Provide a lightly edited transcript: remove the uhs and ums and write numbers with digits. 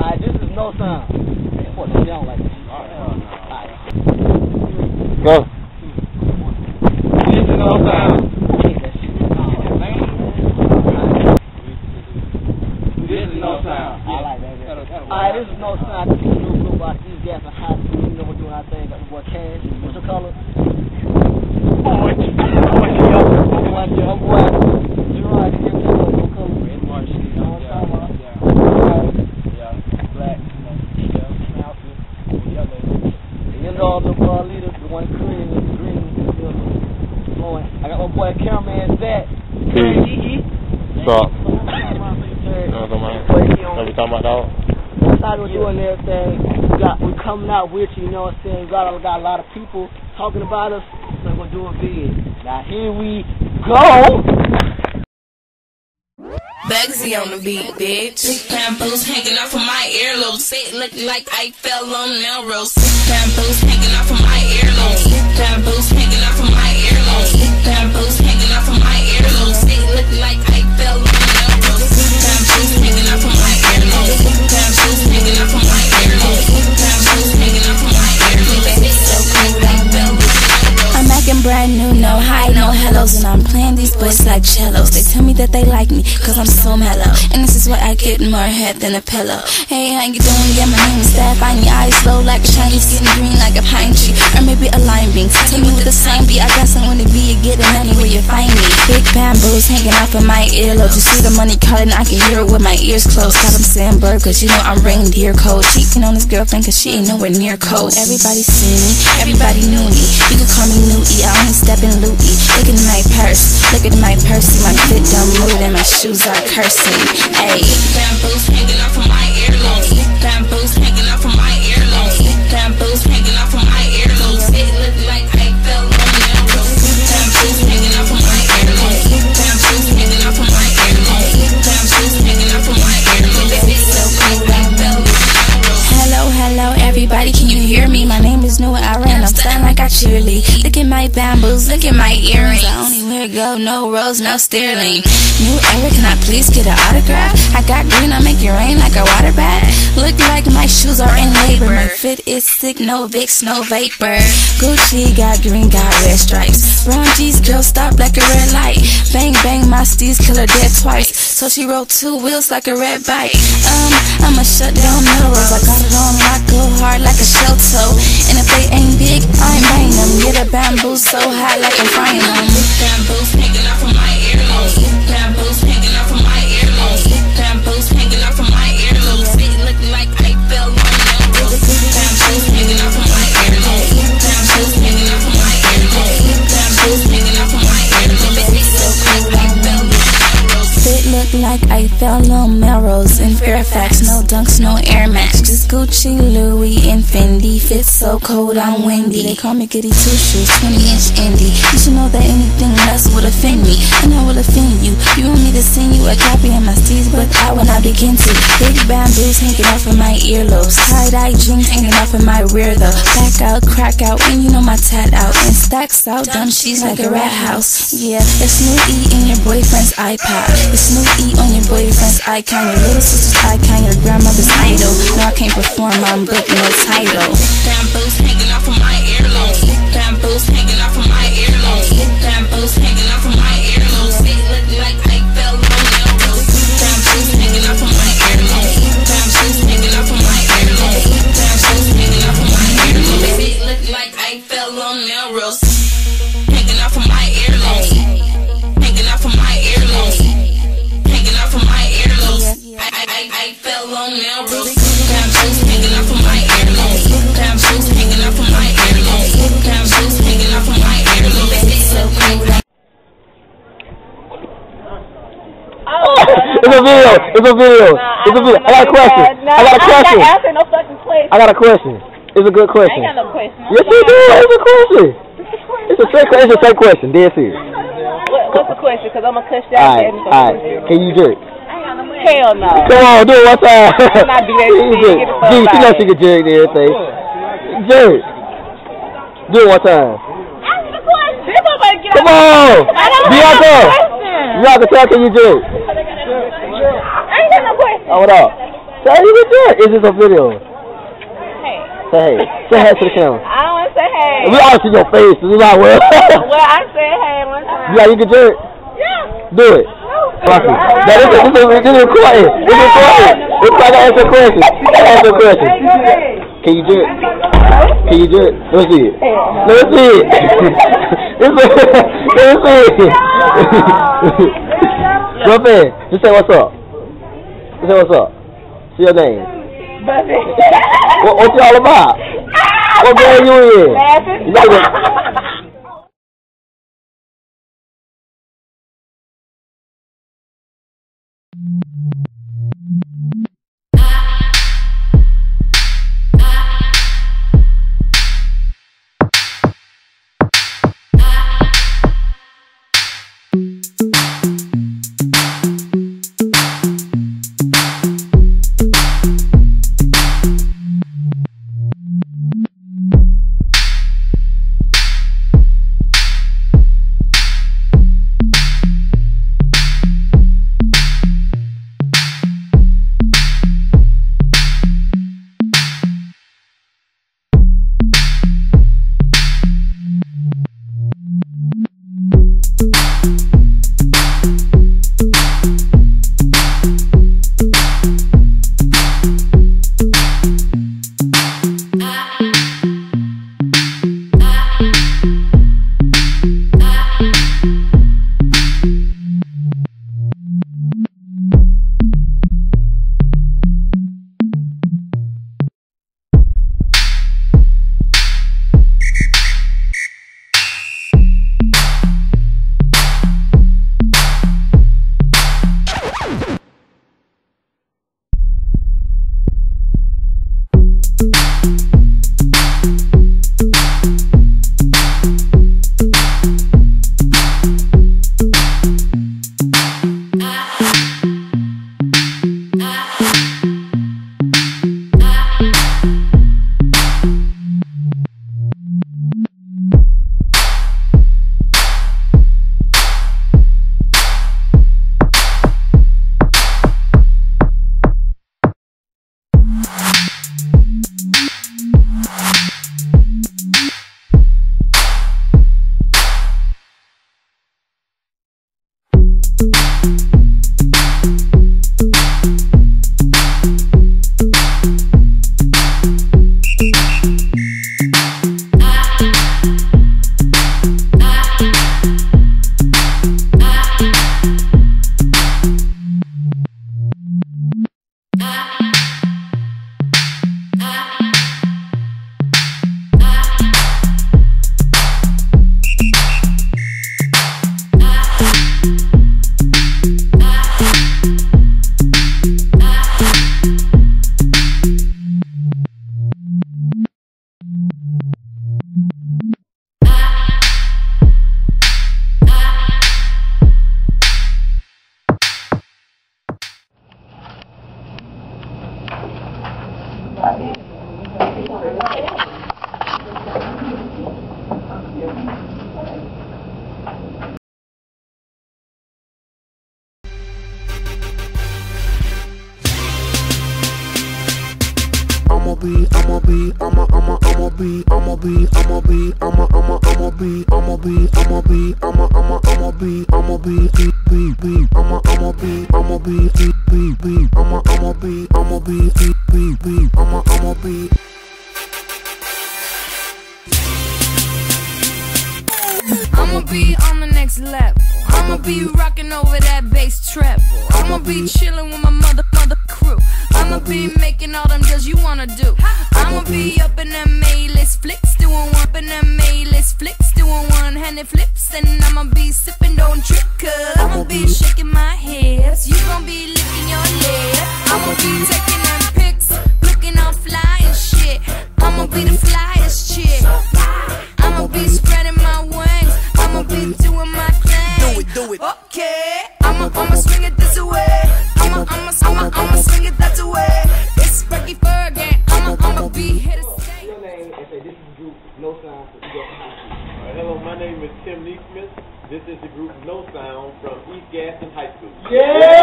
Alright, this is no sound. What the hell like this? Alright. Go. This is no sound. This is no sound. I like that. Alright, this is no sound. This is a new group out of East Gadsden High School. You know we're doing our thing. Got the boy Cash. What's your color? Orange. Your boy. Gerard, you get your color. Red Marsh. You know what I'm talking about? Yeah. Black. Yellow. You know the boy leader, the one green, flowing. I got my boy cameraman Zach. Stop. Every time I know. That's how we're doing everything. We're coming out with you, you know what I'm saying? We got a lot of people talking about us, so we're going to do a vid. Now here we go. Bugsy on the beat, bitch. Big bamboos hanging off of my earlobes. It look like I fell on Melrose. Bamboos hanging off of my earlobes. Bamboos hanging off of my earlobes. Bamboos hanging off of my earlobes. It look like I fell on Melrose. Bamboos hanging off of my earlobes. Bamboos hanging off of my earlobes. Bamboos hanging off of my earlobes. It's so cold I fell on Melrose. I'm acting brand new, no hi, no hellos, and I'm playing these boys like cellos. They tell me that they like me, cause I'm so mellow, and this is why I get more head than a pillow. Hey, how you doing? Yeah, my name is Steph. Find your eyes slow like a Chinese, getting green like a pine tree, or maybe a lime bean. Tell me with the same beat, I got something to be, you get it anywhere you find me. Big bamboos hanging off of my earlobes. You see the money calling, I can hear it with my ears closed. Got them saying bird, cause you know I'm reindeer code. Cheating on this girlfriend, cause she ain't nowhere near cold. Everybody see me, everybody knew me. You can call me Newty, I only step in Louie. Look at my purse, look at my purse. My fit don't move and my shoes are cursing. Ayy. Bamboos hanging off of my earlobes. Bamboos hanging off of my earlobes. Bamboos hanging off of my earlobes. It look like I fell on Melrose. Bamboos hanging off of my earlobes. Bamboos hanging off of my earlobes. Bamboos hanging off of my earlobes. It's so cold I fell on Melrose. Hello, everybody, can you hear me? My name is Noah Iran, I'm stunning like I cheerlead. Look at my bamboos, look at my earrings. I only wear gold, no rose, no sterling. New era, can I please get an autograph? I got green, I make it rain like a water bath. Look like my shoes are in labor. My fit is sick, no Vicks, no vapor. Gucci got green, got red stripes. Brown G's, girl, stop like a red light. Bang, bang, my steez, kill her dead twice. So she rode 2 wheels like a red bike. I'ma shut down Melrose. I got it on lock, go hard like a shell toe. And if they ain't big, I'm buying them. Get a bamboo so high like I'm frying them. Bamboos hanging off of my earlobes. Bamboos hanging off of my earlobes. Bamboos hanging off of my earlobes. It look like I fell on Melrose. Bamboos hanging off of my earlobes. Bamboos hanging off of my earlobes. Bamboos hanging off of my earlobes. It's so cold I fell on Melrose. It look like I fell on Melrose in Fairfax. No dunks, no Air Max, just Gucci, Louis, and Fendi. Fits so cold I'm windy. They call me Goody Two Shoes, 20-inch indie. You should know that anything less would offend me, and I will offend you. You want me to send you a copy of my steez, but I will not begin to. Big bamboos hanging off of my earlobes. Tie-dye jeans hanging off of my rear though. Back out, crack out, and you know my tat out. And stacks out, dumb cheese like a rat house. Yeah, it's New E in your boyfriend's iPod. It's New E on your boyfriend's icon. Your little sister's icon, your grandmother's idol. No, I can't perform, I'm booked, no title. Bamboos hanging off of my earlobes. Bamboos hanging off of my earlobes. Bamboos hanging off of my earlobes. It look like I fell on Melrose. Bamboos hanging off of my earlobes. Bamboos hanging off of my earlobes. Bamboos hanging off of my earlobes. It look like I fell on Melrose. Hanging off of my earlobes. Hanging off of my earlobes. Hanging off of my earlobes. I fell on Melrose. Bamboos hanging off of my earlobes. Bamboos hanging off of my earlobes. Bamboos hanging off of my earlobes. It's so cold. It's a video. It's a video. It's a video. I got a question. I got a question. I'm not answering no fucking question. I got a question. It's a good question. I ain't got no question. Yes, you do. It's a question. It's a fake question. Dead serious. What's the question? Because I'm going to cuss you All out. right. Can you jerk? Hell no. Come on, do it one time. I'm not do that shit. Gee, she knows she can jerk and everything. Jerk. Do it one time. Ask the question. Come on. Bianca. Bianca, tell can you jerk? I ain't got no question. Oh, what up? Say you can jerk. Is this a video? Hey. Say hey. Say hey to the camera. I don't want to say hey. We all see your face. This is not well. Well, I said hey one time. Yeah, you can jerk. Yeah. Do it. Fuck it. Now this is recording. It's recording. It's like I ask a question. Ask a question. Can you jerk? Can you jerk? Let me see it. Let me see it. Let me see it. Jump in. Just say what's up. Just say what's up. See your name. What's it all about? What game you in? You gotta go. I'ma be on the next level. I'ma be rocking over that bass treble. I'ma be chilling with my mother crew. I'ma be making all them deals you wanna do. I'ma be up in them A-list flicks, doing one up in them A-list flicks, doing one-handed flips, and I'ma be sipping, don't trip, cause I'ma be shaking my hips. You gon' be licking your lips. I'ma be taking them pics, looking all fly and shit. I'ma be the flyest chick. I'ma be spreading my wings. I'ma be doing my thing. Do it. Okay. I'ma swing it this way. I'ma swing it that way. It's Frankie Fergie. I'ma be here to stay. Your name and say this is the group No Sound from East Gadsden. Hello, my name is Tim Neesmith. This is the group No Sound from East Gadsden High School. Yeah.